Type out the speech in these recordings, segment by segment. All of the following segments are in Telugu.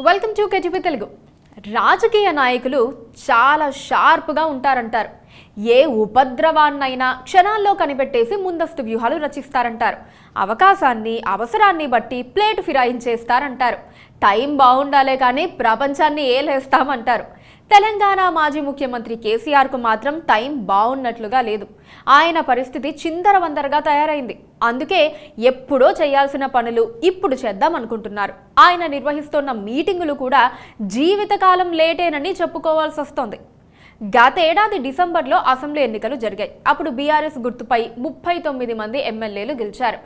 Welcome to KTV Telugu. రాజకీయ నాయకులు చాలా షార్ప్గా ఉంటారంటారు. ఏ ఉపద్రవాన్నైనా క్షణాల్లో కనిపెట్టేసి ముందస్తు వ్యూహాలు రచిస్తారంటారు. అవసరాన్ని బట్టి ప్లేటు ఫిరాయించేస్తారంటారు. టైం బాగుండాలే కానీ ప్రపంచాన్ని ఏలేస్తామంటారు. తెలంగాణ మాజీ ముఖ్యమంత్రి కేసీఆర్కు మాత్రం టైం బాగున్నట్లుగా లేదు. ఆయన పరిస్థితి చిందరవందరగా తయారైంది. అందుకే ఎప్పుడో చేయాల్సిన పనులు ఇప్పుడు చేద్దామనుకుంటున్నారు. ఆయన నిర్వహిస్తున్న మీటింగులు కూడా జీవితకాలం లేటేనని చెప్పుకోవాల్సి వస్తోంది. గతేడాది డిసెంబర్లో అసెంబ్లీ ఎన్నికలు జరిగాయి. అప్పుడు బీఆర్ఎస్ గుర్తుపై 39 మంది ఎమ్మెల్యేలు గెలిచారు.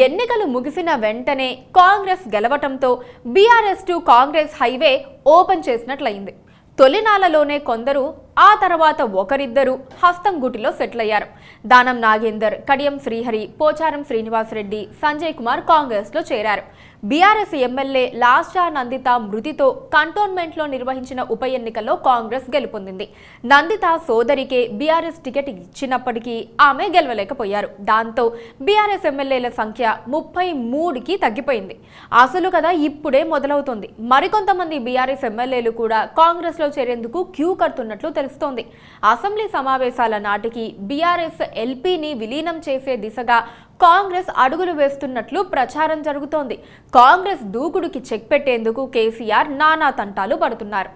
ఎన్నికలు ముగిసిన వెంటనే కాంగ్రెస్ గెలవటంతో BRS to Congress highway open చేసినట్లయింది. తొలినాళ్లలోనే కొందరు, ఆ తర్వాత ఒకరిద్దరు హస్తం గుటిలో సెటిల్ అయ్యారు. దానం నాగేందర్, కడియం శ్రీహరి, పోచారం శ్రీనివాసరెడ్డి, సంజయ్ కుమార్ కాంగ్రెస్లో చేరారు. బీఆర్ఎస్ ఎమ్మెల్యే లాస్టా నందిత మృతితో కంటోన్మెంట్లో నిర్వహించిన ఉప ఎన్నికల్లో కాంగ్రెస్ గెలుపొందింది. నందిత సోదరికే బీఆర్ఎస్ టికెట్ ఇచ్చినప్పటికీ ఆమె గెలవలేకపోయారు. దాంతో బీఆర్ఎస్ ఎమ్మెల్యేల సంఖ్య 33కి తగ్గిపోయింది. అసలు కదా ఇప్పుడే మొదలవుతుంది. మరికొంతమంది బీఆర్ఎస్ ఎమ్మెల్యేలు కూడా కాంగ్రెస్లో చేరేందుకు క్యూ కడుతున్నట్లు తెలుస్తోంది. అసెంబ్లీ సమావేశాల నాటికి బీఆర్ఎస్ ఎల్పీని విలీనం చేసే దిశగా కాంగ్రెస్ అడుగులు వేస్తున్నట్లు ప్రచారం జరుగుతోంది. కాంగ్రెస్ దూకుడుకి చెక్ పెట్టేందుకు కేసీఆర్ నానా తంటాలు పడుతున్నారు.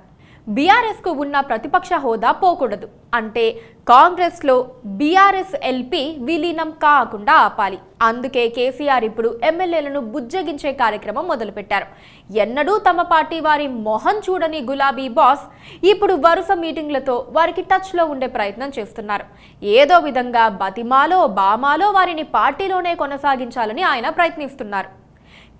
బీఆర్ఎస్కు ఉన్న ప్రతిపక్ష హోదా పోకూడదు అంటే కాంగ్రెస్లో బీఆర్ఎస్ ఎల్పీ విలీనం కాకుండా ఆపాలి. అందుకే కేసీఆర్ ఇప్పుడు ఎమ్మెల్యేలను బుజ్జగించే కార్యక్రమం మొదలుపెట్టారు. ఎన్నడూ తమ పార్టీ వారి మొహం చూడని గులాబీ బాస్ ఇప్పుడు వరుస మీటింగ్లతో వారికి టచ్లో ఉండే ప్రయత్నం చేస్తున్నారు. ఏదో విధంగా బతిమాలో బామాలో వారిని పార్టీలోనే కొనసాగించాలని ఆయన ప్రయత్నిస్తున్నారు.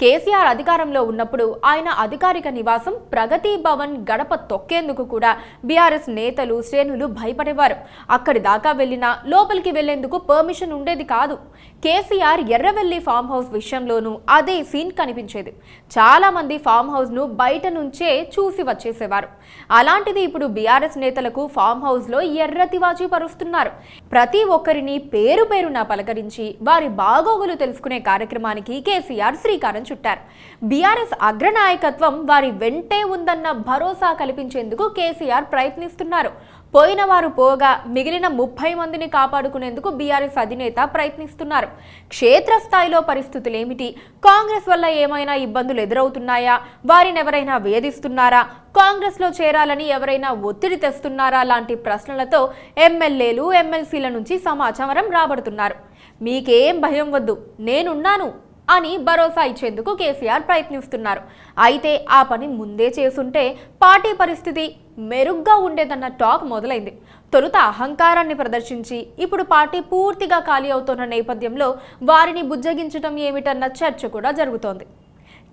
కేసీఆర్ అధికారంలో ఉన్నప్పుడు ఆయన అధికారిక నివాసం ప్రగతి భవన్ గడప తొక్కేందుకు కూడా బీఆర్ఎస్ నేతలు శ్రేణులు భయపడేవారు. అక్కడి దాకా వెళ్లినా లోపలికి వెళ్లేందుకు పర్మిషన్ ఉండేది కాదు. కేసీఆర్ ఎర్రవెల్లి ఫామ్ హౌస్ విషయంలోనూ అదే సీన్ కనిపించేది. చాలా మంది ఫామ్ హౌస్ ను బయట నుంచే చూసి వచ్చేసేవారు. అలాంటిది ఇప్పుడు బీఆర్ఎస్ నేతలకు ఫామ్ హౌస్ లో ఎర్రతివాచి పరుస్తున్నారు. ప్రతి ఒక్కరిని పేరు పేరున పలకరించి వారి బాగోగులు తెలుసుకునే కార్యక్రమానికి కేసీఆర్ శ్రీకారం చుట్టారు. బీఆర్ఎస్ అగ్రనాయకత్వం వారి వెంటే ఉందన్న భరోసా కల్పించేందుకు కేసీఆర్ ప్రయత్నిస్తున్నారు. పోయిన వారు పోగా మిగిలిన 30 మందిని కాపాడుకునేందుకు బీఆర్ఎస్ అధినేత ప్రయత్నిస్తున్నారు. క్షేత్రస్థాయిలో పరిస్థితులేమిటి? కాంగ్రెస్ వల్ల ఏమైనా ఇబ్బందులు ఎదురవుతున్నాయా? వారిని ఎవరైనా వేధిస్తున్నారా? కాంగ్రెస్లో చేరాలని ఎవరైనా ఒత్తిడి తెస్తున్నారా? లాంటి ప్రశ్నలతో ఎమ్మెల్యేలు ఎమ్మెల్సీల నుంచి సమాచారం రాబడుతున్నారు. మీకేం భయం వద్దు, నేనున్నాను అని భరోసా ఇచ్చేందుకు కేసీఆర్ ప్రయత్నిస్తున్నారు. అయితే ఆ పని ముందే చేసుంటే పార్టీ పరిస్థితి మెరుగ్గా ఉండేదన్న టాక్ మొదలైంది. తొలుత అహంకారాన్ని ప్రదర్శించి ఇప్పుడు పార్టీ పూర్తిగా ఖాళీ అవుతున్న నేపథ్యంలో వారిని బుజ్జగించడం ఏమిటన్న చర్చ కూడా జరుగుతోంది.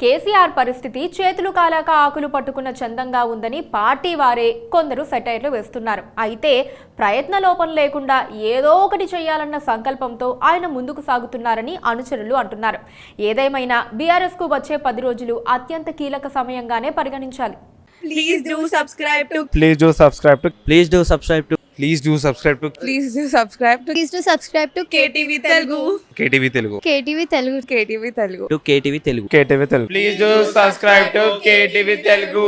కేసీఆర్ పరిస్థితి చేతులు కాలాక ఆకులు పట్టుకున్న చందంగా ఉందని పార్టీ వారే కొందరు సెటైర్లు వేస్తున్నారు. అయితే ప్రయత్న లోపం లేకుండా ఏదో ఒకటి చేయాలన్న సంకల్పంతో ఆయన ముందుకు సాగుతున్నారని అనుచరులు అంటున్నారు. ఏదేమైనా బీఆర్ఎస్ కు వచ్చే 10 రోజులు అత్యంత కీలక సమయంగానే పరిగణించాలి. Please do subscribe to Please do subscribe to Please do subscribe to Please do subscribe to Please do subscribe to Please do subscribe to KTV Telugu. KTV Telugu. KTV Telugu. KTV Telugu. KTV Telugu. KTV Telugu. Please do subscribe to KTV Telugu.